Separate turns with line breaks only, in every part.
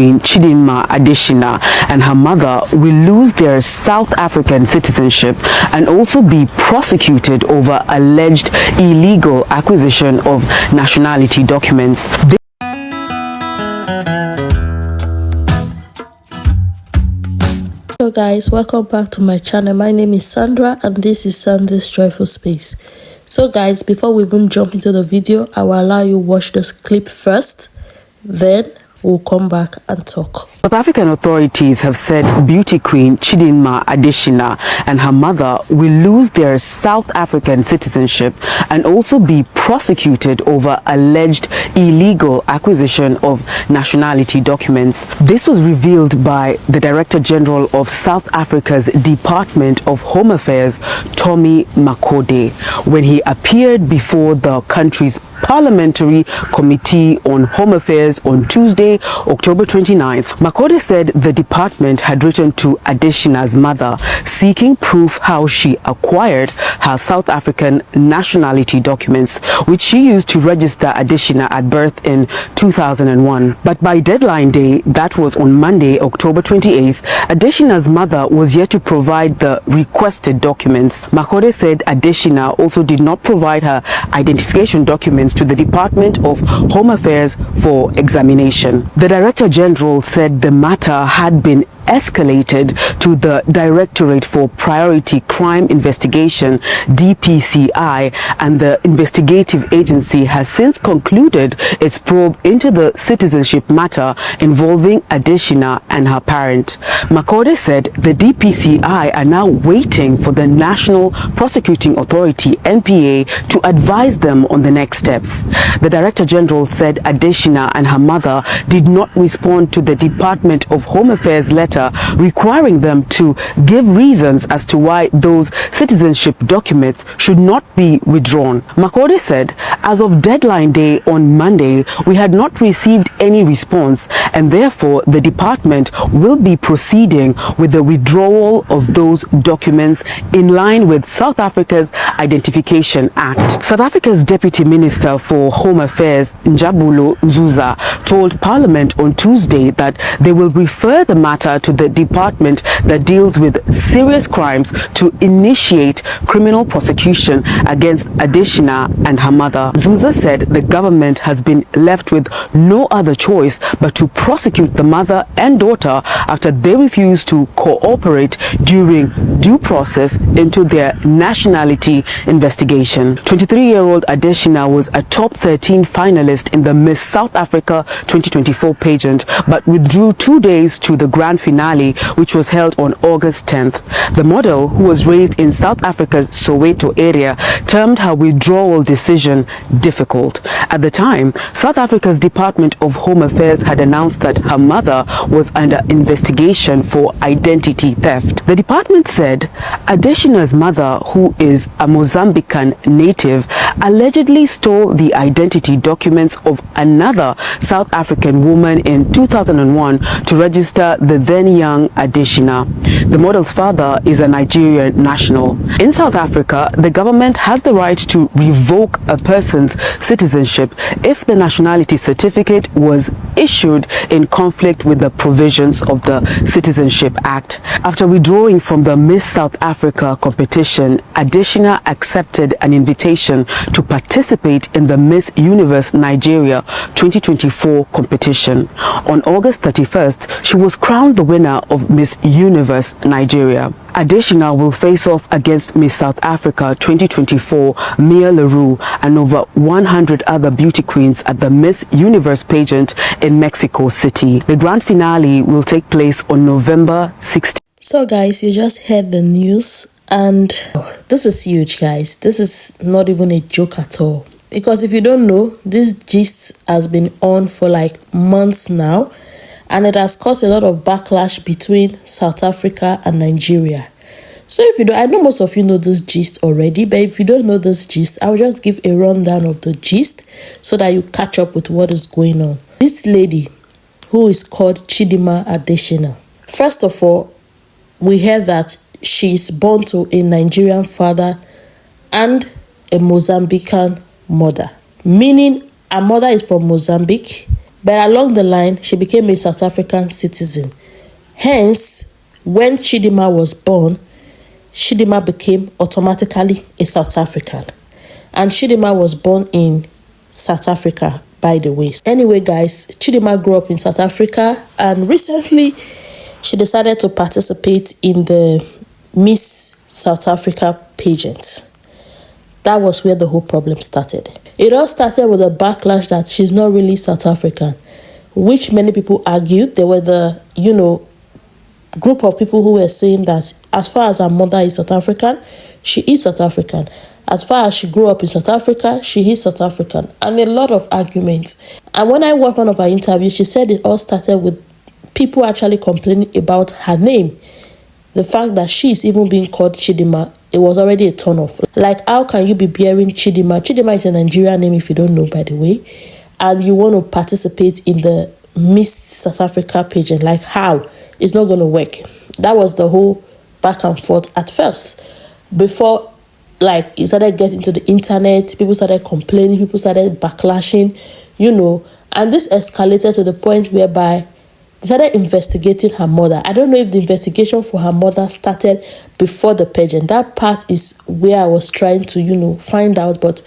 Chidinma Adeshina and her mother will lose their South African citizenship and also be prosecuted over alleged illegal acquisition of nationality documents.
Hello guys, welcome back to my channel. My name is Sandra and this is Sandie's Joyful Space. So guys, before we even jump into the video, I will allow you watch this clip first, then we'll come back and talk.
South African authorities have said beauty queen Chidinma Adeshina and her mother will lose their South African citizenship and also be prosecuted over alleged illegal acquisition of nationality documents. This was revealed by the Director General of South Africa's Department of Home Affairs, Tommy Makode, when he appeared before the country's Parliamentary Committee on Home Affairs on Tuesday, October 29th. Makode said the department had written to Adeshina's mother seeking proof how she acquired her South African nationality documents, which she used to register Adeshina at birth in 2001. But by deadline day, that was on Monday, October 28th, Adeshina's mother was yet to provide the requested documents. Makode said Adeshina also did not provide her identification documents to the Department of Home Affairs for examination. The Director General said the matter had been escalated to the Directorate for Priority Crime Investigation, DPCI, and the investigative agency has since concluded its probe into the citizenship matter involving Adeshina and her parent. Makode said the DPCI are now waiting for the National Prosecuting Authority, NPA, to advise them on the next steps. The Director General said Adeshina and her mother did not respond to the Department of Home Affairs letter requiring them to give reasons as to why those citizenship documents should not be withdrawn. Makode said, as of deadline day on Monday, we had not received any response and therefore the department will be proceeding with the withdrawal of those documents in line with South Africa's Identification Act. South Africa's Deputy Minister for Home Affairs, Njabulo Nzuza, told Parliament on Tuesday that they will refer the matter to the department that deals with serious crimes to initiate criminal prosecution against Adeshina and her mother. Nzuza said the government has been left with no other choice but to prosecute the mother and daughter after they refused to cooperate during due process into their nationality investigation. 23-year-old Adeshina was a top 13 finalist in the Miss South Africa 2024 pageant but withdrew 2 days to the grand finale, which was held on August 10th. The model, who was raised in South Africa's Soweto area, termed her withdrawal decision difficult. At the time, South Africa's Department of Home Affairs had announced that her mother was under investigation for identity theft. The department said Adeshina's mother, who is a Mozambican native, allegedly stole the identity documents of another South African woman in 2001 to register the then young Adeshina. The model's father is a Nigerian national. In South Africa, the government has the right to revoke a person's citizenship if the nationality certificate was issued in conflict with the provisions of the Citizenship Act. After withdrawing from the Miss South Africa competition, Adeshina accepted an invitation to participate in the Miss Universe Nigeria 2024 competition. On August 31st, she was crowned the winner of Miss Universe Nigeria. Adeshina will face off against Miss South Africa 2024 Mia Leroux and over 100 other beauty queens at the Miss Universe pageant in Mexico City. The grand finale will take place on November 16th.
So guys, you just heard the news and this is huge, guys. This is not even a joke at all. Because if you don't know, this gist has been on for like months now, and it has caused a lot of backlash between South Africa and Nigeria. So if you don't, I know most of you know this gist already, but if you don't know this gist, I'll just give a rundown of the gist so that you catch up with what is going on. This lady, who is called Chidinma Adeshina, first of all, we heard that she is born to a Nigerian father and a Mozambican mother, meaning her mother is from Mozambique But along the line, she became a South African citizen. Hence, when Chidinma was born, Chidinma became automatically a South African. And Chidinma was born in South Africa, by the way. Anyway, guys, Chidinma grew up in South Africa, and recently she decided to participate in the Miss South Africa pageant. That was where the whole problem started. It all started with a backlash that she's not really South African, which many people argued. There were the, group of people who were saying that as far as her mother is South African, she is South African. As far as she grew up in South Africa, she is South African. And a lot of arguments. And when I watched one of her interviews, she said it all started with people actually complaining about her name. The fact that she is even being called Chidinma, it was already a turn off. Like, how can you be bearing Chidinma? Chidinma is a Nigerian name, if you don't know, by the way. And you want to participate in the Miss South Africa pageant. Like, how? It's not going to work. That was the whole back and forth at first. Before, it started getting to the internet, people started complaining, people started backlashing, and this escalated to the point whereby they started investigating her mother. I don't know if the investigation for her mother started before the pageant. That part is where I was trying to, find out, but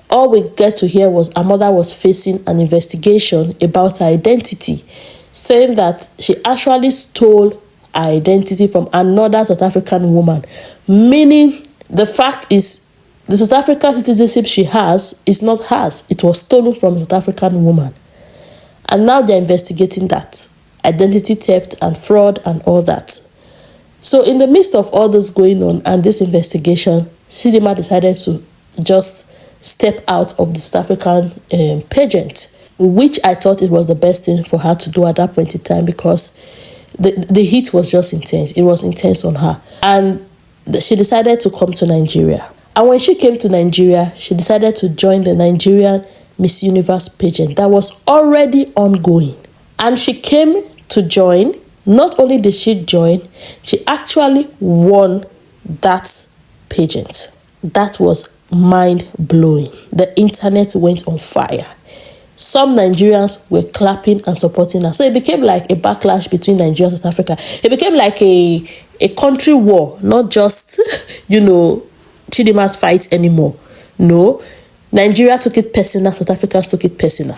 all we get to hear was her mother was facing an investigation about her identity, saying that she actually stole her identity from another South African woman, meaning the fact is the South African citizenship she has is not hers. It was stolen from a South African woman. And now they're investigating that. Identity theft and fraud and all that. So in the midst of all this going on and this investigation, Chidinma decided to just step out of the South African pageant, which I thought it was the best thing for her to do at that point in time, because the heat was just intense. It was intense on her. And she decided to come to Nigeria. And when she came to Nigeria, she decided to join the Nigerian Miss Universe pageant that was already ongoing. And she came to join. Not only did she join, she actually won that pageant. That was mind-blowing. The internet went on fire. Some Nigerians were clapping and supporting her. So it became like a backlash between Nigeria and South Africa. It became like a country war, not just, Chidinma's fight anymore. No, Nigeria took it personal, South Africans took it personal.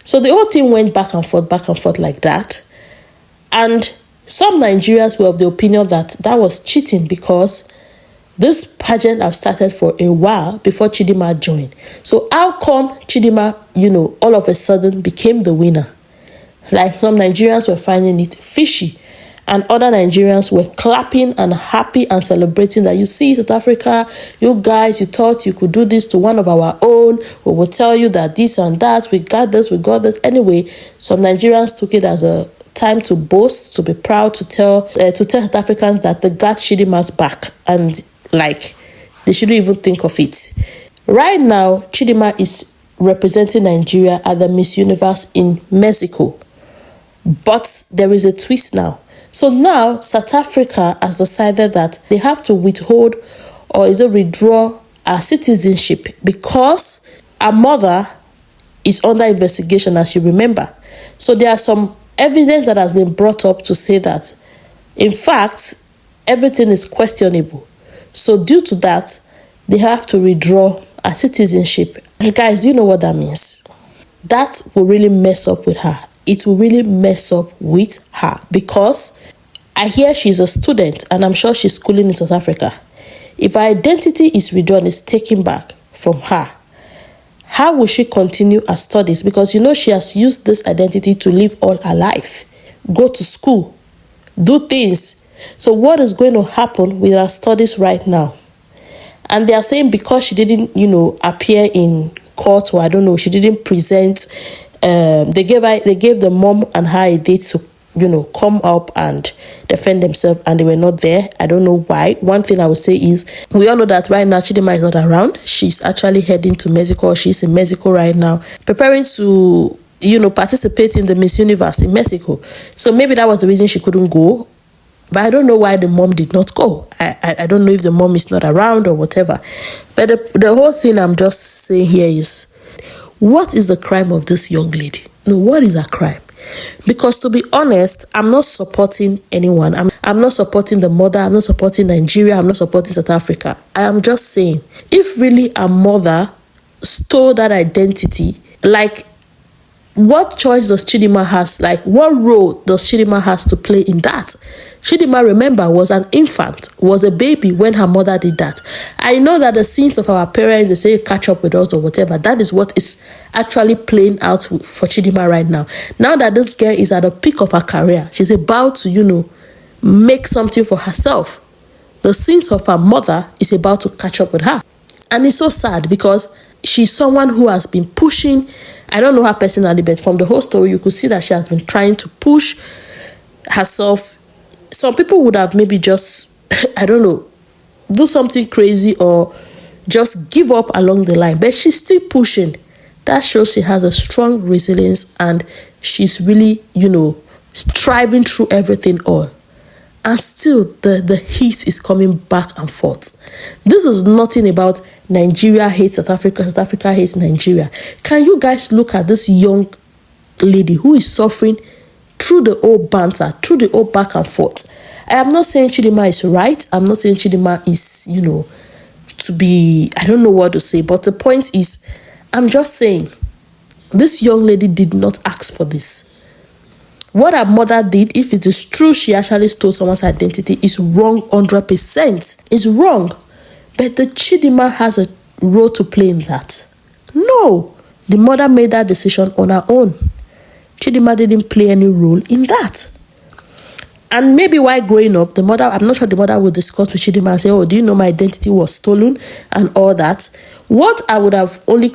So the whole thing went back and forth like that. And some Nigerians were of the opinion that was cheating, because this pageant have started for a while before Chidinma joined. So how come Chidinma, all of a sudden became the winner? Like, some Nigerians were finding it fishy. And other Nigerians were clapping and happy and celebrating that, you see, South Africa, you guys, you thought you could do this to one of our own. We will tell you that this and that, we got this. Anyway, some Nigerians took it as a time to boast, to be proud, to tell South Africans that they got Chidinma's back. And, they shouldn't even think of it. Right now, Chidinma is representing Nigeria at the Miss Universe in Mexico. But there is a twist now. So now South Africa has decided that they have to withhold, or redraw her citizenship, because her mother is under investigation, as you remember. So there are some evidence that has been brought up to say that, in fact, everything is questionable. So due to that, they have to redraw her citizenship. And guys, do you know what that means? That will really mess up with her. It will really mess up with her, because I hear she's a student and I'm sure she's schooling in South Africa. If her identity is redrawn, is taken back from her, how will she continue her studies? Because she has used this identity to live all her life, go to school, do things. So what is going to happen with her studies right now? And they are saying because she didn't, appear in court, or I don't know, she didn't present. They gave the mom and her a date to, come up and defend themselves, and they were not there. I don't know why. One thing I would say is, we all know that right now Chidinma is not around. She's actually heading to Mexico. She's in Mexico right now, preparing to, participate in the Miss Universe in Mexico. So maybe that was the reason she couldn't go. But I don't know why the mom did not go. I don't know if the mom is not around or whatever. But the whole thing I'm just saying here is, what is the crime of this young lady? No, what is a crime? Because to be honest, I'm not supporting anyone. I'm not supporting the mother. I'm not supporting Nigeria. I'm not supporting South Africa. I am just saying, if really a mother stole that identity, like, what choice does Chidinma has? Like, what role does Chidinma has to play in that? Chidinma, remember, was an infant, was a baby when her mother did that. I know that the sins of our parents, they say catch up with us or whatever. That is what is actually playing out for Chidinma right now. Now that this girl is at the peak of her career, she's about to, make something for herself. The sins of her mother is about to catch up with her. And it's so sad because she's someone who has been pushing. I don't know her personally, but from the whole story, you could see that she has been trying to push herself. Some people would have maybe just, I don't know, do something crazy or just give up along the line. But she's still pushing. That shows she has a strong resilience and she's really, striving through everything all. And still, the heat is coming back and forth. This is nothing about Nigeria hates South Africa, South Africa hates Nigeria. Can you guys look at this young lady who is suffering through the old banter, through the old back and forth? I am not saying Chidinma is right. I'm not saying Chidinma is, to be, I don't know what to say. But the point is, I'm just saying, this young lady did not ask for this. What her mother did, if it is true she actually stole someone's identity, is wrong 100%. It's wrong. But the Chidinma has a role to play in that. No. The mother made that decision on her own. Chidinma didn't play any role in that. And maybe while growing up, the mother, I'm not sure the mother will discuss with Chidinma and say, oh, do you know my identity was stolen and all that? What I would have only,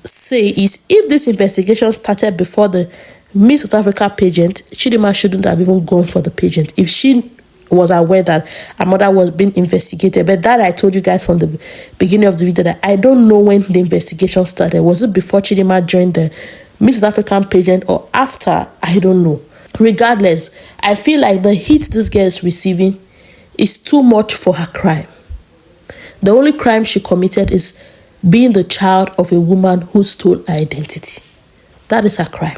say is if this investigation started before the Miss South Africa pageant, Chidinma shouldn't have even gone for the pageant if she was aware that her mother was being investigated. But that I told you guys from the beginning of the video that I don't know when the investigation started. Was it before Chidinma joined the Miss South African pageant or after? I don't know. Regardless, I feel like the heat this girl is receiving is too much for her crime. The only crime she committed is being the child of a woman who stole her identity. That is her crime.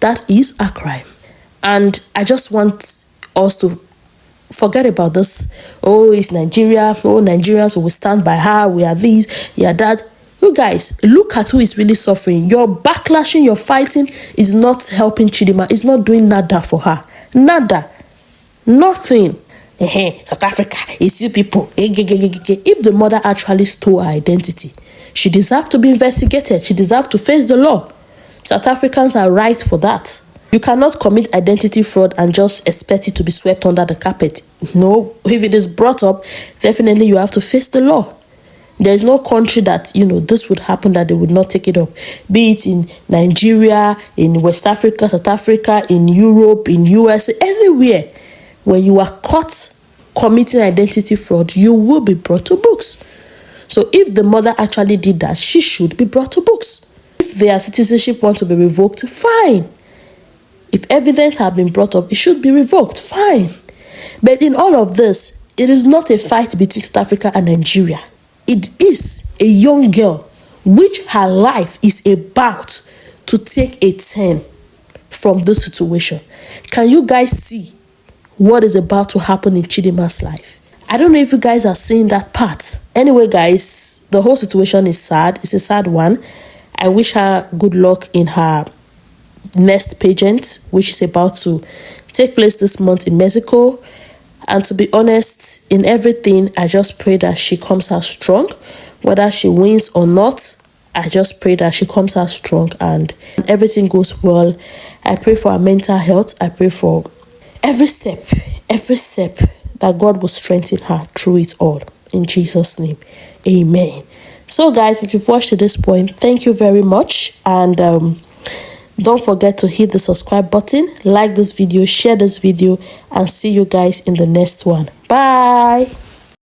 That is a crime. And I just want us to forget about this. Oh, it's Nigeria. Oh, Nigerians will stand by her. We are this, we are that. You guys, look at who is really suffering. Your backlashing, your fighting is not helping Chidinma. It's not doing nada for her. Nada. Nothing. South Africa, it's you people. If the mother actually stole her identity, she deserves to be investigated. She deserves to face the law. South Africans are right for that. You cannot commit identity fraud and just expect it to be swept under the carpet. No, if it is brought up, definitely you have to face the law. There is no country that, this would happen that they would not take it up. Be it in Nigeria, in West Africa, South Africa, in Europe, in USA, everywhere. When you are caught committing identity fraud, you will be brought to books. So if the mother actually did that, she should be brought to books. If their citizenship wants to be revoked, fine. If evidence has been brought up, it should be revoked, fine. But in all of this, it is not a fight between South Africa and Nigeria. It is a young girl which her life is about to take a turn from this situation. Can you guys see what is about to happen in Chidinma's life? I don't know if you guys are seeing that part. Anyway, guys, the whole situation is sad. It's a sad one. I wish her good luck in her next pageant, which is about to take place this month in Mexico. And to be honest, in everything, I just pray that she comes out strong. Whether she wins or not, I just pray that she comes out strong and everything goes well. I pray for her mental health. I pray for every step that God will strengthen her through it all. In Jesus' name, amen. So guys, if you've watched to this point, thank you very much. And don't forget to hit the subscribe button, like this video, share this video, and see you guys in the next one. Bye.